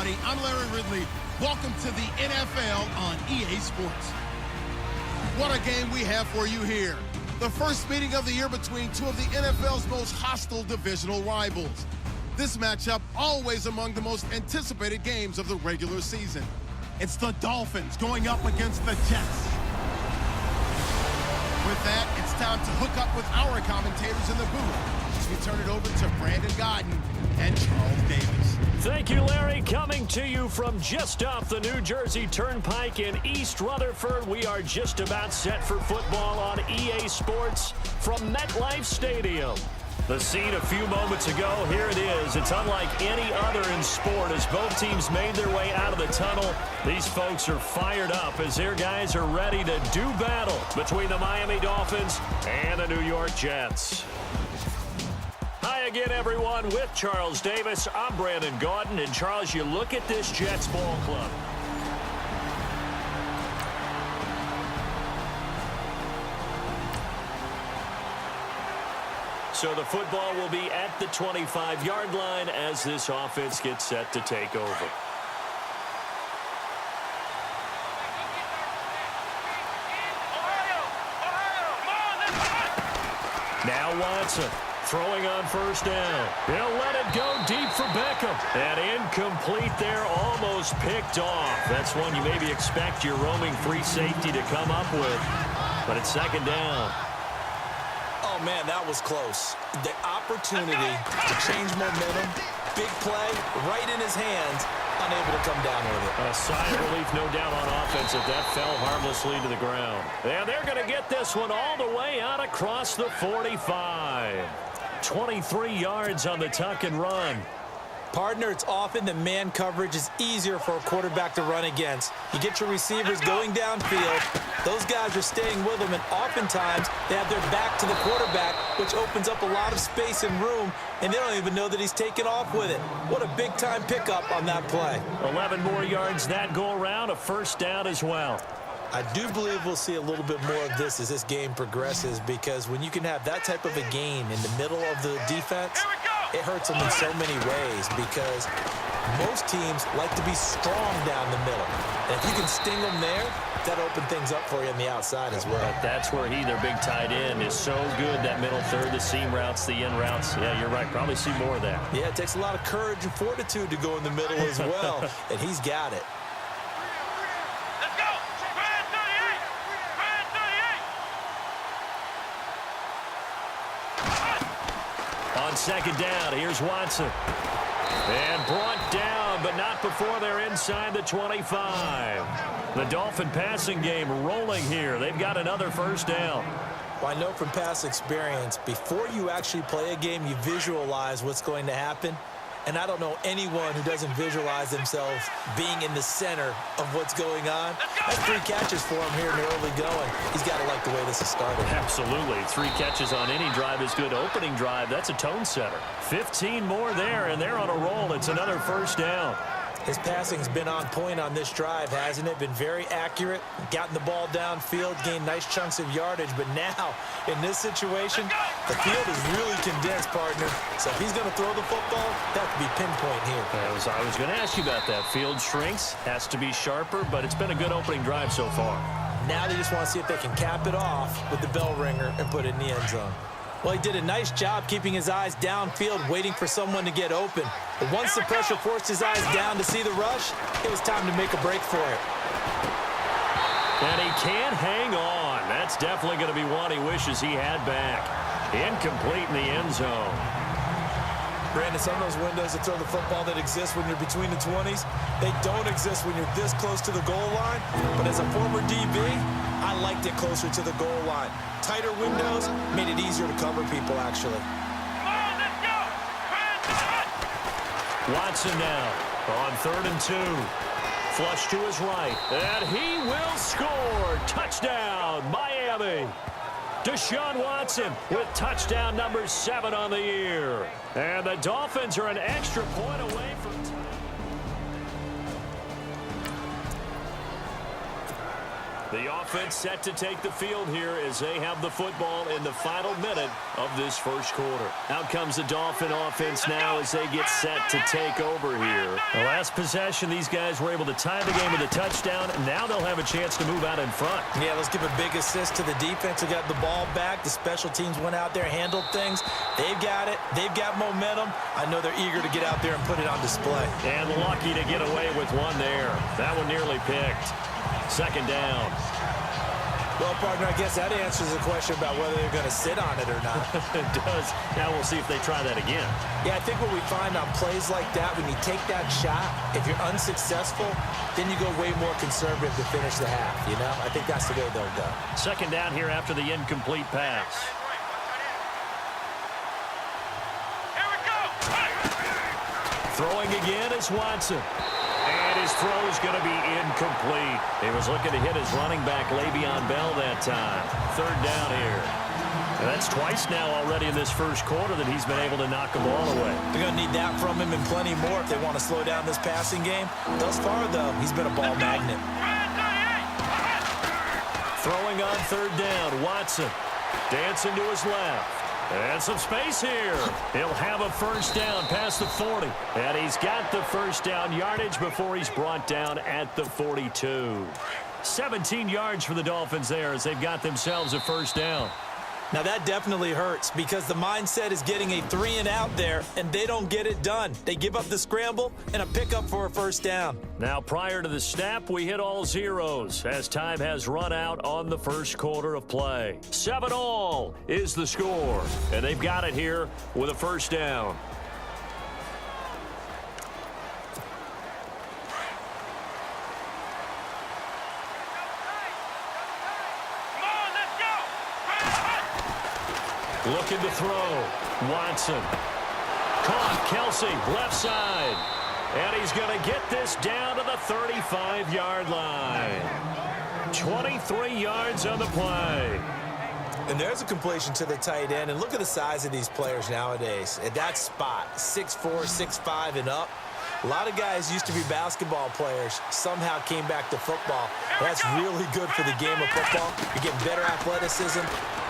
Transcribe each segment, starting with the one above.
everybody. I'm Larry Ridley. Welcome to the NFL on EA Sports. What a game we have for you here. The first meeting of the year between two of the NFL's most hostile divisional rivals. This matchup always among the most anticipated games of the regular season. It's the Dolphins going up against the Jets. With that, it's time to hook up with our commentators in the booth as we turn it over to Brandon Godden and Charles Davis. Thank you, Larry. Coming to you from just off the New Jersey Turnpike in East Rutherford. We are just about set for football on EA Sports from MetLife Stadium. The scene a few moments ago, here it is. It's unlike any other in sport as both teams made their way out of the tunnel. These folks are fired up as their guys are ready to do battle between the Miami Dolphins and the New York Jets. Hi again, everyone. With Charles Davis, I'm Brandon Gaudin. And Charles, you look at this Jets ball club. So the football will be at the 25-yard line as this offense gets set to take over. Now Watson throwing on first down. He'll let it go deep for Beckham. And incomplete there, almost picked off. That's one you maybe expect your roaming free safety to come up with. But it's second down. Oh, man, that was close. The opportunity to change momentum, big play, right in his hands, unable to come down with it. A sigh of relief, no doubt, on offense if that fell harmlessly to the ground. And they're going to get this one all the way out across the 45. 23 yards on the tuck and run. Partner, it's often that man coverage is easier for a quarterback to run against. You get your receivers going downfield. Those guys are staying with them, and oftentimes they have their back to the quarterback, which opens up a lot of space and room, and they don't even know that he's taken off with it. What a big-time pickup on that play. 11 more yards that go around, a first down as well. I do believe we'll see a little bit more of this as this game progresses, because when you can have that type of a gain in the middle of the defense, it hurts them in so many ways, because most teams like to be strong down the middle. And if you can sting them there, that opens things up for you on the outside as well. That's where their big tight end, is so good, that middle third, the seam routes, the in routes. Yeah, you're right. Probably see more of that. Yeah, it takes a lot of courage and fortitude to go in the middle as well, and he's got it. On second down, here's Watson. And brought down, but not before they're inside the 25. The Dolphin passing game rolling here. They've got another first down. Well, I know from past experience, before you actually play a game, you visualize what's going to happen. And I don't know anyone who doesn't visualize themselves being in the center of what's going on. That's 3 catches for him here in the early going. He's got to like the way this has started. Absolutely. 3 catches on any drive is good. Opening drive, that's a tone setter. 15 more there, and they're on a roll. It's another first down. His passing's been on point on this drive, hasn't it? Been very accurate, gotten the ball downfield, gained nice chunks of yardage. But now, in this situation, the field is really condensed, partner. So if he's going to throw the football, that could be pinpoint here. I was going to ask you about that. Field shrinks, has to be sharper, but it's been a good opening drive so far. Now they just want to see if they can cap it off with the bell ringer and put it in the end zone. Well, he did a nice job keeping his eyes downfield, waiting for someone to get open. But once the pressure forced his eyes down to see the rush, it was time to make a break for it. And he can't hang on. That's definitely going to be one he wishes he had back. Incomplete in the end zone. Brandon, some of those windows that throw the football that exist when you're between the 20s, they don't exist when you're this close to the goal line. But as a former DB, I liked it closer to the goal line. Tighter windows made it easier to cover people, actually. Watson now on 3rd and 2. Flush to his right, and he will score. Touchdown, Miami. Deshaun Watson with touchdown number 7 on the year. And the Dolphins are an extra point away from... The offense set to take the field here as they have the football in the final minute of this first quarter. Out comes the Dolphin offense now as they get set to take over here. The last possession, these guys were able to tie the game with a touchdown. Now they'll have a chance to move out in front. Yeah, let's give a big assist to the defense who got the ball back. The special teams went out there, handled things. They've got it. They've got momentum. I know they're eager to get out there and put it on display. And lucky to get away with one there. That one nearly picked. Second down. Well, partner, I guess that answers the question about whether they're going to sit on it or not. It does. Now we'll see if they try that again. Yeah, I think what we find on plays like that, when you take that shot, if you're unsuccessful, then you go way more conservative to finish the half, you know? I think that's the way they'll go. Second down here after the incomplete pass. Here we go. Throwing again is Watson. And his throw is going to be incomplete. He was looking to hit his running back, Le'Veon Bell, that time. Third down here. And that's twice now already in this first quarter that he's been able to knock a ball away. They're going to need that from him and plenty more if they want to slow down this passing game. Thus far, though, he's been a ball magnet. Throwing on third down, Watson. Dancing to his left. And some space here. He'll have a first down past the 40. And he's got the first down yardage before he's brought down at the 42. 17 yards for the Dolphins there as they've got themselves a first down. Now, that definitely hurts because the mindset is getting a 3-and-out there, and they don't get it done. They give up the scramble and a pickup for a first down. Now, prior to the snap, we hit all zeros as time has run out on the first quarter of play. 7-all is the score, and they've got it here with a first down. Looking to throw. Watson. Caught. Kelsey, left side. And he's going to get this down to the 35-yard line. 23 yards on the play. And there's a completion to the tight end. And look at the size of these players nowadays. At that spot, 6'4", 6'5", and up. A lot of guys used to be basketball players, somehow came back to football. That's really good for the game of football. You're getting better athleticism,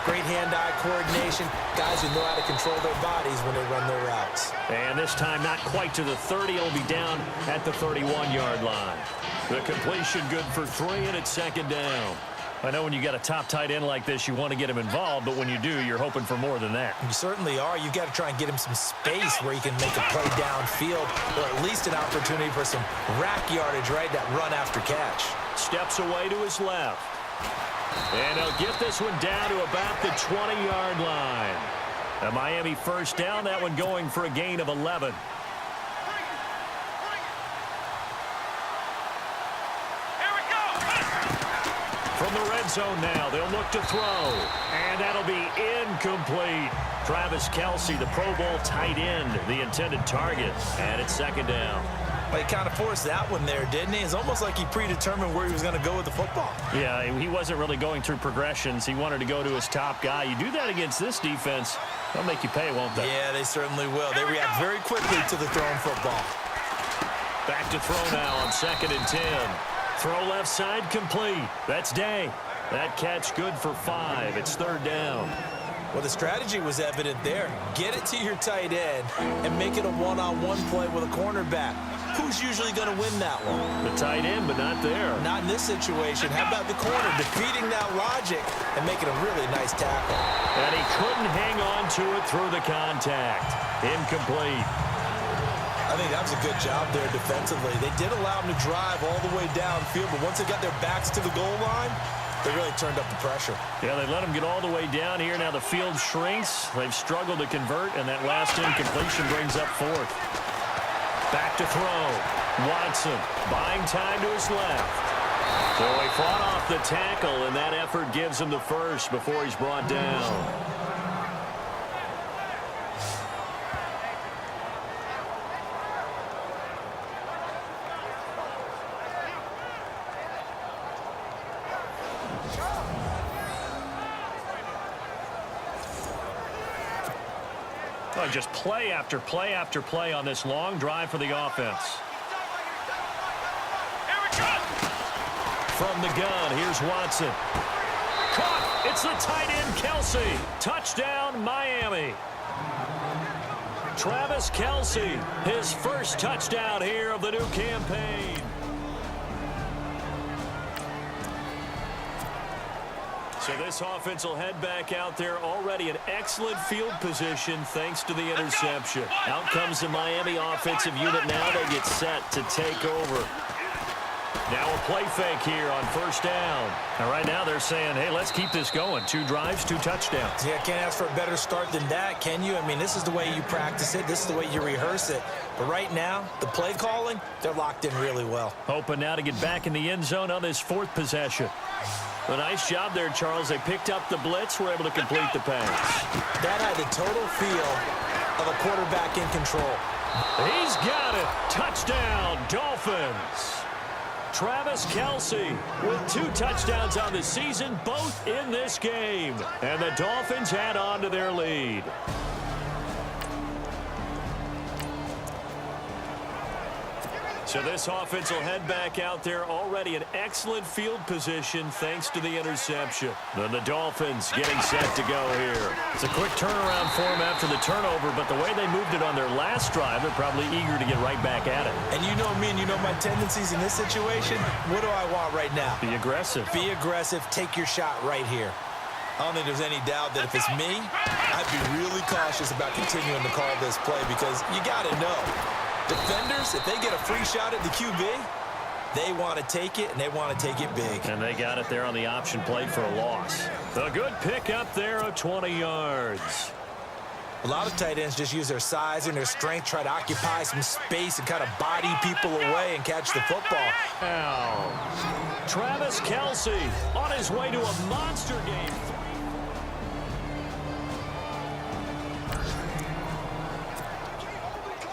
great hand-eye coordination, guys who know how to control their bodies when they run their routes. And this time not quite to the 30. It'll be down at the 31-yard line. The completion good for 3, and it's second down. I know when you got a top tight end like this, you want to get him involved, but when you do, you're hoping for more than that. You certainly are. You've got to try and get him some space where he can make a play downfield, or at least an opportunity for some rack yardage, right? That run after catch. Steps away to his left. And he'll get this one down to about the 20-yard line. A Miami first down, that one going for a gain of 11. From the red zone now, they'll look to throw. And that'll be incomplete. Travis Kelsey, the Pro Bowl tight end, the intended target. And it's second down. Well, he kind of forced that one there, didn't he? It's almost like he predetermined where he was going to go with the football. Yeah, he wasn't really going through progressions. He wanted to go to his top guy. You do that against this defense, they'll make you pay, won't they? Yeah, they certainly will. They react very quickly to the thrown football. Back to throw now on 2nd and 10. Throw left side complete. That's Day. That catch good for 5. It's third down. Well, the strategy was evident there. Get it to your tight end and make it a one-on-one play with a cornerback. Who's usually going to win that one? The tight end, but not there. Not in this situation. How about the corner defeating that logic and making a really nice tackle? And he couldn't hang on to it through the contact. Incomplete. I think that was a good job there defensively. They did allow him to drive all the way downfield, but once they got their backs to the goal line, they really turned up the pressure. Yeah, they let him get all the way down here. Now the field shrinks. They've struggled to convert, and that last incompletion brings up 4th. Back to throw. Watson buying time to his left. So he fought off the tackle, and that effort gives him the first before he's brought down. Oh, just play after play after play on this long drive for the offense. from the gun. Here's Watson. Caught. It's the tight end, Kelsey. Touchdown, Miami. Travis Kelsey, his first touchdown here of the new campaign. So this offense will head back out there, already in excellent field position thanks to the interception. Out comes the Miami offensive unit now. They get set to take over. Now a play fake here on first down. And right now they're saying, hey, let's keep this going. 2 drives, 2 touchdowns. Yeah, can't ask for a better start than that, can you? I mean, this is the way you practice it. This is the way you rehearse it. But right now, the play calling, they're locked in really well. Hoping now to get back in the end zone on this 4th possession. A nice job there, Charles. They picked up the blitz, were able to complete the pass. That had the total feel of a quarterback in control. He's got it. Touchdown, Dolphins. Travis Kelsey with 2 touchdowns on the season, both in this game. And the Dolphins add on to their lead. So this offense will head back out there, already in excellent field position thanks to the interception. And the Dolphins getting set to go here. It's a quick turnaround for them after the turnover, but the way they moved it on their last drive, they're probably eager to get right back at it. And you know me and you know my tendencies in this situation. What do I want right now? Be aggressive. Be aggressive. Take your shot right here. I don't think there's any doubt that if it's me, I'd be really cautious about continuing to call this play because you got to know. Defenders, if they get a free shot at the QB, they want to take it, and they want to take it big. And they got it there on the option play for a loss. A good pickup there of 20 yards. A lot of tight ends just use their size and their strength, try to occupy some space and kind of body people away and catch the football. Now, Travis Kelsey on his way to a monster game.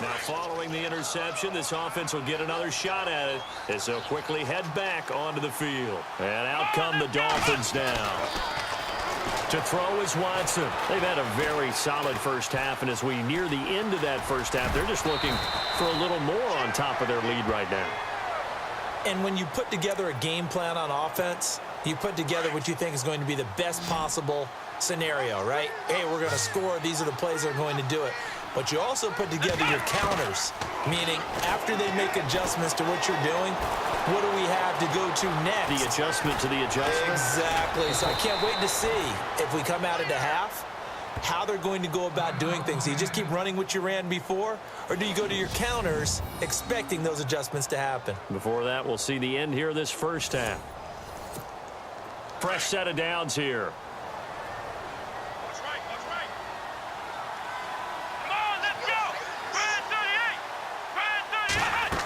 Now, following the interception, this offense will get another shot at it as they'll quickly head back onto the field. And out come the Dolphins now. To throw is Watson. They've had a very solid first half, and as we near the end of that first half, they're just looking for a little more on top of their lead right now. And when you put together a game plan on offense, you put together what you think is going to be the best possible scenario, right? Hey, we're going to score. These are the plays that are going to do it. But you also put together your counters, meaning after they make adjustments to what you're doing, what do we have to go to next? The adjustment to the adjustment. Exactly. So I can't wait to see if we come out at the half, how they're going to go about doing things. Do you just keep running what you ran before, or do you go to your counters expecting those adjustments to happen? Before that, we'll see the end here of this first half. Fresh set of downs here. That's right, that's right. Come on, let's go. Red 38. Red 38.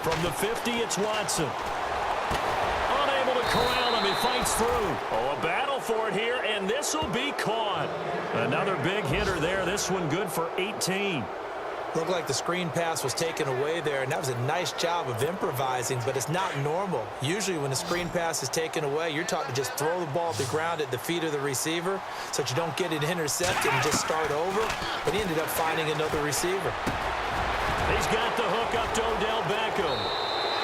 From the 50, it's Watson. Unable to corral him. He fights through. Oh, a battle for it here, and this will be caught. Another big hitter there. This one good for 18. Looked like the screen pass was taken away there, and that was a nice job of improvising, but it's not normal. Usually when the screen pass is taken away, you're taught to just throw the ball to the ground at the feet of the receiver so that you don't get it intercepted and just start over, but he ended up finding another receiver. He's got the hook up to Odell Beckham.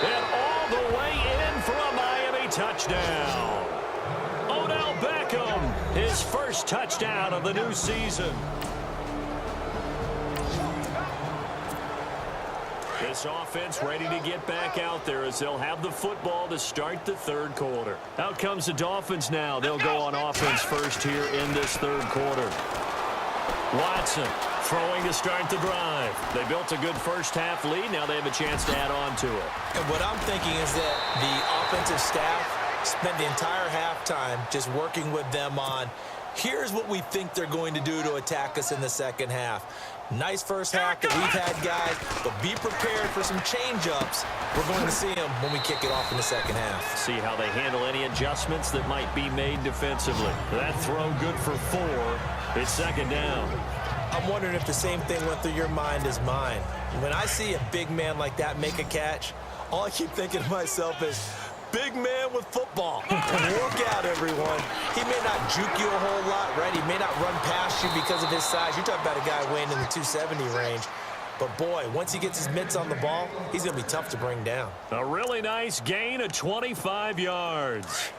And all the way in for a Miami touchdown. Odell Beckham, his first touchdown of the new season. This offense ready to get back out there as they'll have the football to start the third quarter. Out comes the Dolphins now. They'll go on offense first here in this third quarter. Watson throwing to start the drive. They built a good first half lead. Now they have a chance to add on to it. And what I'm thinking is that the offensive staff spent the entire halftime just working with them on, here's what we think they're going to do to attack us in the second half. Nice first half that we've had, guys, but be prepared for some change-ups. We're going to see them when we kick it off in the second half. See how they handle any adjustments that might be made defensively. That throw good for 4. It's second down. I'm wondering if the same thing went through your mind as mine. When I see a big man like that make a catch, all I keep thinking to myself is, big man with football. Work out, everyone. He may not juke you a whole lot, right? He may not run past you because of his size. You're talking about a guy weighing in the 270 range. But, boy, once he gets his mitts on the ball, he's going to be tough to bring down. A really nice gain of 25 yards.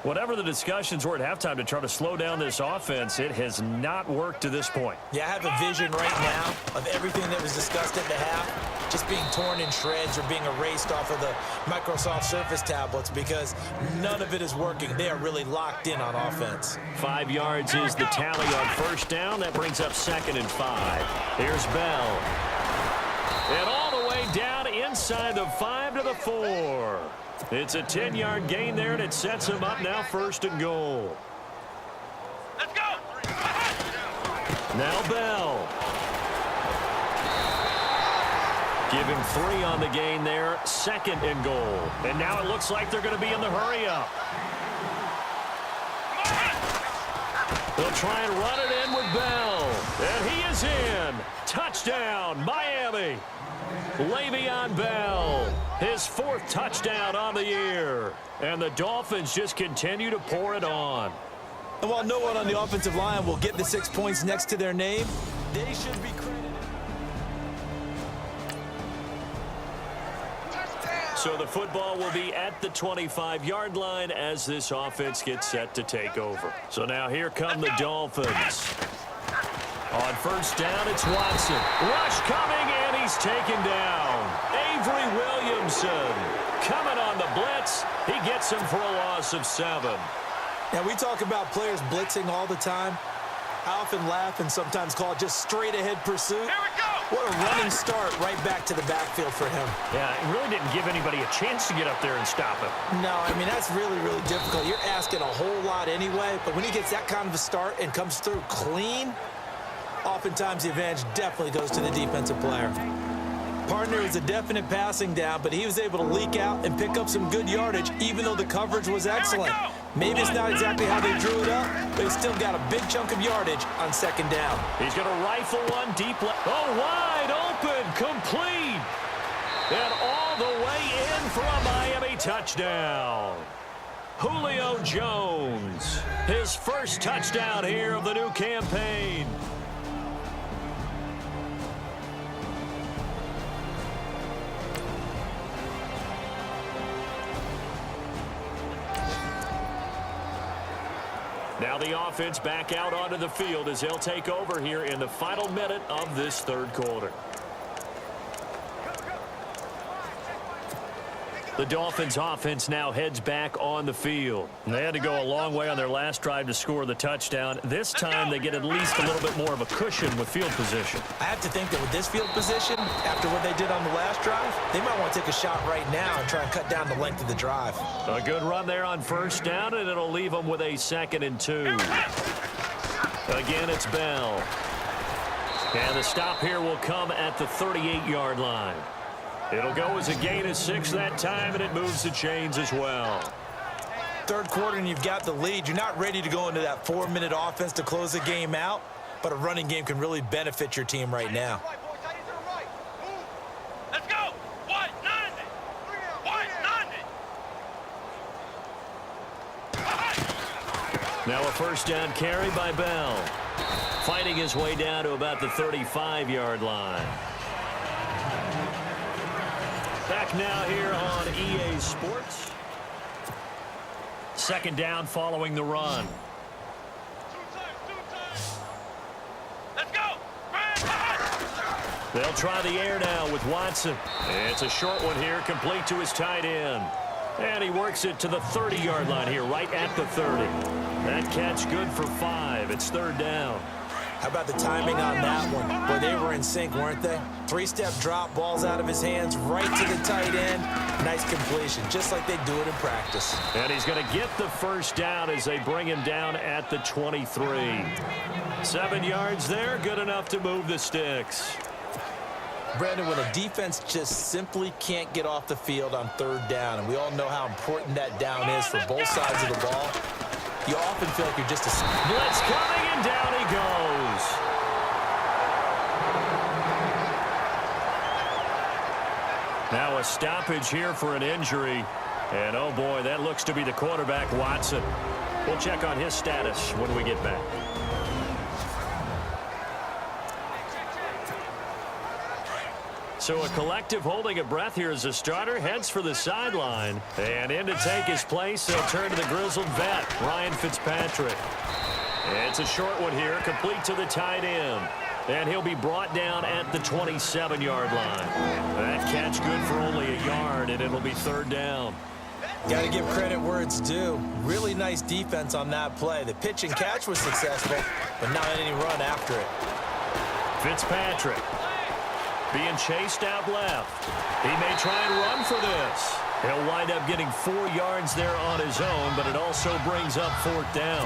Whatever the discussions were at halftime to try to slow down this offense, it has not worked to this point. Yeah, I have a vision right now of everything that was discussed at the half just being torn in shreds or being erased off of the Microsoft Surface tablets because none of it is working. They are really locked in on offense. 5 yards is the tally on first down. That brings up 2nd and 5. Here's Bell. And all the way down inside the 5 to the 4. It's a 10-yard gain there, and it sets him up now 1st and goal. Let's go. Now Bell. Give him 3 on the gain there, 2nd and goal. And now it looks like they're going to be in the hurry-up. They'll try and run it in with Bell. And he is in. Touchdown, Miami. Le'Veon Bell, his 4th touchdown on the year. And the Dolphins just continue to pour it on. And while no one on the offensive line will get the 6 points next to their name, they should be credited. So the football will be at the 25-yard line as this offense gets set to take over. So now here come the Dolphins. On first down, it's Watson. Rush coming, and he's taken down. Avery Williamson coming on the blitz. He gets him for a loss of 7. Now, we talk about players blitzing all the time. I often laugh and sometimes call it just straight-ahead pursuit. Here we go. What a running start right back to the backfield for him. Yeah, it really didn't give anybody a chance to get up there and stop him. No, I mean, that's really, really difficult. You're asking a whole lot anyway, but when he gets that kind of a start and comes through clean, oftentimes the advantage definitely goes to the defensive player. Partner was a definite passing down, but he was able to leak out and pick up some good yardage, even though the coverage was excellent. Maybe it's not exactly how they drew it up, but he still got a big chunk of yardage on 2nd down. He's going to rifle one deep left. Oh, wide open, complete. And all the way in for a Miami touchdown. Julio Jones, his 1st touchdown here of the new campaign. Now the offense back out onto the field as they'll take over here in the final minute of this 3rd quarter. The Dolphins offense now heads back on the field. They had to go a long way on their last drive to score the touchdown. This time they get at least a little bit more of a cushion with field position. I have to think that with this field position, after what they did on the last drive, they might want to take a shot right now and try and cut down the length of the drive. A good run there on first down, and it'll leave them with a 2nd and 2. Again, it's Bell. And the stop here will come at the 38-yard line. It'll go as a gain of 6 that time, and it moves the chains as well. 3rd quarter, and you've got the lead. You're not ready to go into that 4-minute offense to close the game out, but a running game can really benefit your team right now. Let's go. White, 90. White, 90. Now a first down carry by Bell. Fighting his way down to about the 35-yard line. Back now here on EA Sports. 2nd down following the run. Let's go. They'll try the air now with Watson. It's a short one here, complete to his tight end. And he works it to the 30-yard line here, right at the 30. That catch good for 5. It's 3rd down. How about the timing on that one? Boy, they were in sync, weren't they? 3-step drop, balls out of his hands, right to the tight end. Nice completion, just like they do it in practice. And he's going to get the first down as they bring him down at the 23. 7 yards there, good enough to move the sticks. Brandon, when a defense just simply can't get off the field on 3rd down, and we all know how important that down is for both sides of the ball, you often feel like you're just a... Blitz coming, and down he goes. Now a stoppage here for an injury. And, oh, boy, that looks to be the quarterback, Watson. We'll check on his status when we get back. So a collective holding of breath here as the starter heads for the sideline. And in to take his place, he'll turn to the grizzled vet, Ryan Fitzpatrick. It's a short one here, complete to the tight end. And he'll be brought down at the 27-yard line. That catch good for only a yard, and it'll be third down. Got to give credit where it's due. Really nice defense on that play. The pitch and catch was successful, but not any run after it. Fitzpatrick being chased out left. He may try and run for this. He'll wind up getting 4 yards there on his own, but it also brings up fourth down.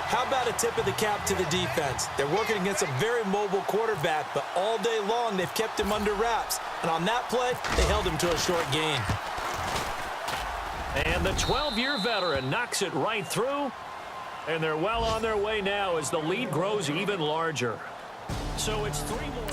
How about a tip of the cap to the defense? They're working against a very mobile quarterback, but all day long they've kept him under wraps. And on that play, they held him to a short gain. And the 12-year veteran knocks it right through. And they're well on their way now as the lead grows even larger. So it's 3 more points.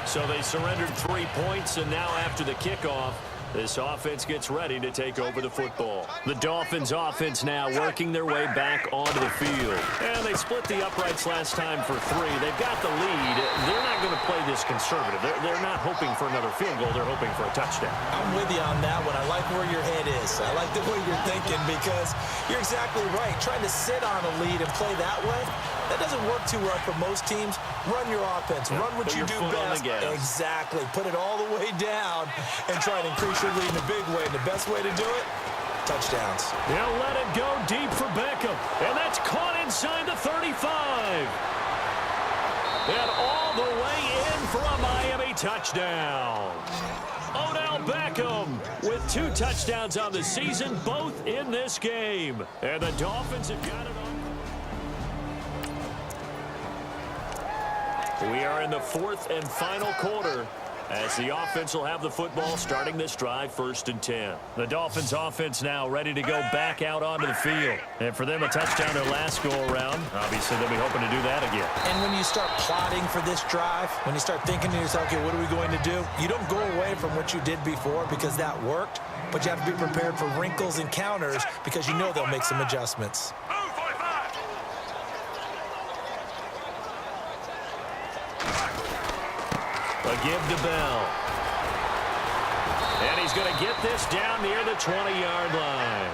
So they surrendered 3 points, and now after the kickoff, this offense gets ready to take over the football. The Dolphins offense now working their way back onto the field. And they split the uprights last time for 3. They've got the lead. They're not going to play this conservative. They're not hoping for another field goal. They're hoping for a touchdown. I'm with you on that one. I like where your head is. I like the way you're thinking because you're exactly right. Trying to sit on a lead and play that way, that doesn't work too well for most teams. Run your offense. Run what you do best. Exactly. Put it all the way down and try to increase your lead in a big way. And the best way to do it, touchdowns. They'll let it go deep for Beckham. And that's caught inside the 35. And all the way in for a Miami touchdown. Odell Beckham with 2 touchdowns on the season, both in this game. And the Dolphins have got it on. We are in the 4th and final quarter as the offense will have the football starting this drive 1st and 10. The Dolphins offense now ready to go back out onto the field. And for them, a touchdown their last go-around. Obviously, they'll be hoping to do that again. And when you start plotting for this drive, when you start thinking to yourself, okay, what are we going to do? You don't go away from what you did before because that worked, but you have to be prepared for wrinkles and counters because you know they'll make some adjustments. A give to Bell. And he's going to get this down near the 20-yard line.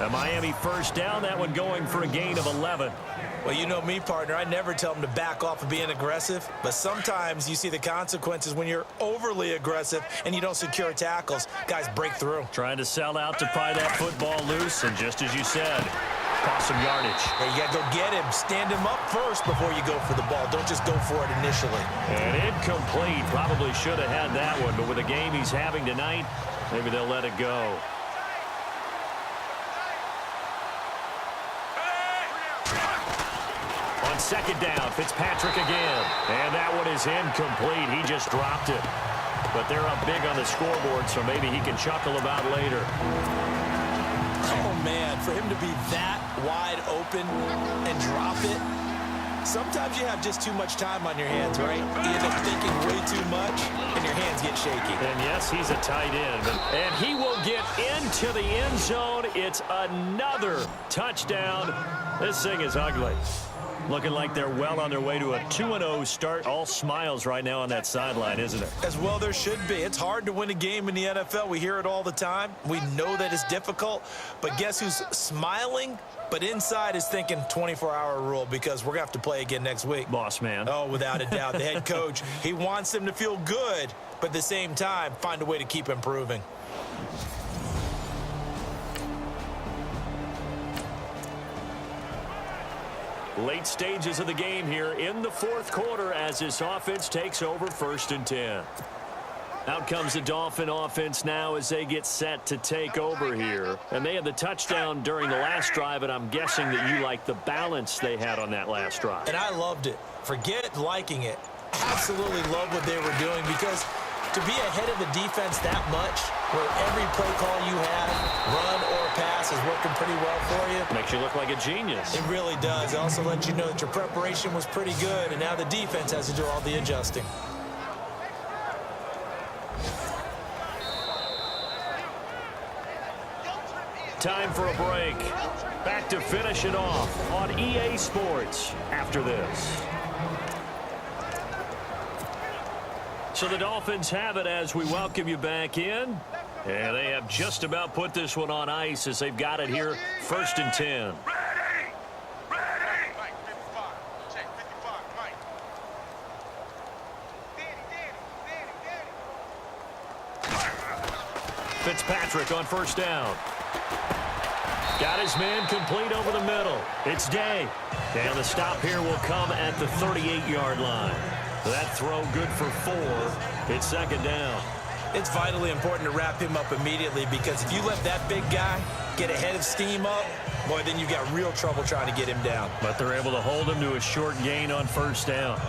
A Miami first down, that one going for a gain of 11. Well, you know me, partner. I never tell them to back off of being aggressive, but sometimes you see the consequences when you're overly aggressive and you don't secure tackles. Guys break through. Trying to sell out to pry that football loose, and just as you said, cost some yardage. Hey, you got to go get him. Stand him up first before you go for the ball. Don't just go for it initially. And incomplete. Probably should have had that one, but with the game he's having tonight, maybe they'll let it go. On 2nd down, Fitzpatrick again. And that one is incomplete. He just dropped it. But they're up big on the scoreboard, so maybe he can chuckle about later. Oh, man, for him to be that wide open and drop it, sometimes you have just too much time on your hands, right? You end up thinking way too much, and your hands get shaky. And, yes, he's a tight end. And he will get into the end zone. It's another touchdown. This thing is ugly. Looking like they're well on their way to a 2-0 start. All smiles right now on that sideline, isn't it? As well there should be. It's hard to win a game in the NFL. We hear it all the time. We know that it's difficult. But guess who's smiling? But inside is thinking 24-hour rule because we're going to have to play again next week. Boss man. Oh, without a doubt. The head coach, he wants them to feel good, but at the same time, find a way to keep improving. Late stages of the game here in the 4th quarter as this offense takes over 1st and 10. Out comes the Dolphin offense now as they get set to take over here. And they had the touchdown during the last drive, and I'm guessing that you like the balance they had on that last drive. And I loved it. Forget liking it. Absolutely love what they were doing because to be ahead of the defense that much, where every play call you have, run or pass, is working pretty well for you. Makes you look like a genius. It really does. It also lets you know that your preparation was pretty good, and now the defense has to do all the adjusting. Time for a break. Back to finish it off on EA Sports after this. So the Dolphins have it as we welcome you back in. And they have just about put this one on ice as they've got it here, 1st and 10. Ready! Ready! Mike, 55. Check, 55. Mike. Danny. Fitzpatrick on 1st down. Got his man complete over the middle. It's Day. And the stop here will come at the 38-yard line. That throw good for 4. It's 2nd down. It's vitally important to wrap him up immediately because if you let that big guy get a head of steam up, boy, then you've got real trouble trying to get him down. But they're able to hold him to a short gain on 1st down.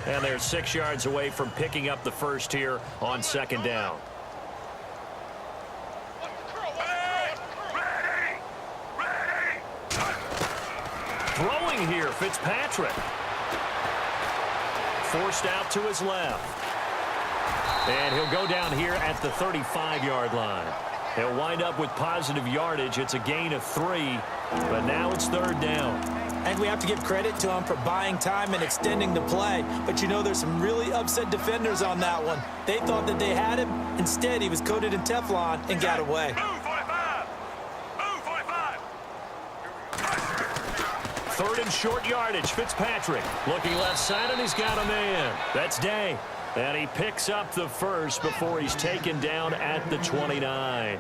And they're 6 yards away from picking up the first here on 2nd down. Throwing here, Fitzpatrick. Forced out to his left. And he'll go down here at the 35-yard line. He'll wind up with positive yardage. It's a gain of 3, but now it's 3rd down. And we have to give credit to him for buying time and extending the play. But you know there's some really upset defenders on that one. They thought that they had him. Instead, he was coated in Teflon and got away. Move, 45. Move, 45. 3rd and short yardage. Fitzpatrick looking left side, and he's got a man. That's Day. And he picks up the first before he's taken down at the 29.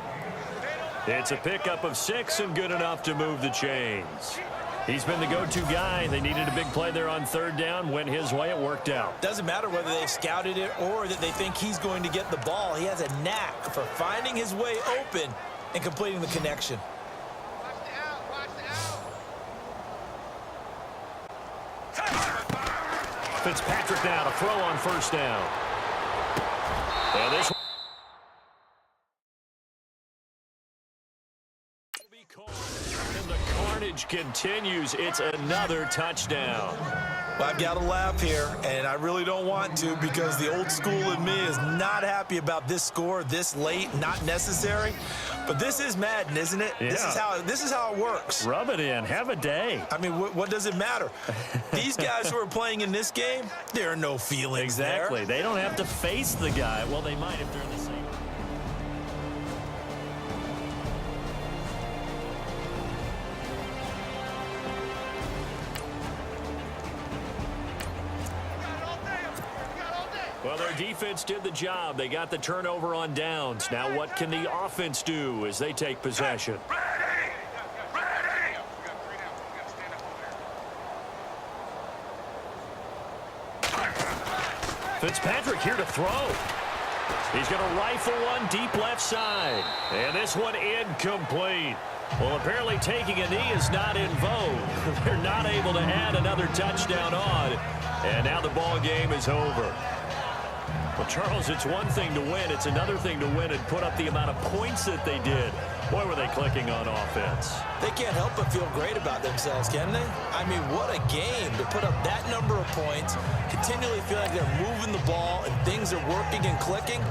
It's a pickup of 6 and good enough to move the chains. He's been the go-to guy. They needed a big play there on 3rd down. Went his way. It worked out. Doesn't matter whether they've scouted it or that they think he's going to get the ball. He has a knack for finding his way open and completing the connection. Fitzpatrick now to throw on 1st down. And this will be called. And the carnage continues. It's another touchdown. Well, I've got to laugh here, and I really don't want to because the old school in me is not happy about this score this late, not necessary. But this is Madden, isn't it? Yeah. This is how it works. Rub it in. Have a day. I mean, what does it matter? These guys who are playing in this game, there are no feelings Exactly. there. They don't have to face the guy. Well, they might if they're in the same. Well, their defense did the job. They got the turnover on downs. Now what can the offense do as they take possession? Fitzpatrick here to throw. He's going to rifle one deep left side. And this one incomplete. Well, apparently taking a knee is not in vogue. They're not able to add another touchdown on. And now the ball game is over. Well, Charles, it's one thing to win. It's another thing to win and put up the amount of points that they did. Boy, were they clicking on offense. They can't help but feel great about themselves, can they? I mean, what a game to put up that number of points, continually feel like they're moving the ball and things are working and clicking.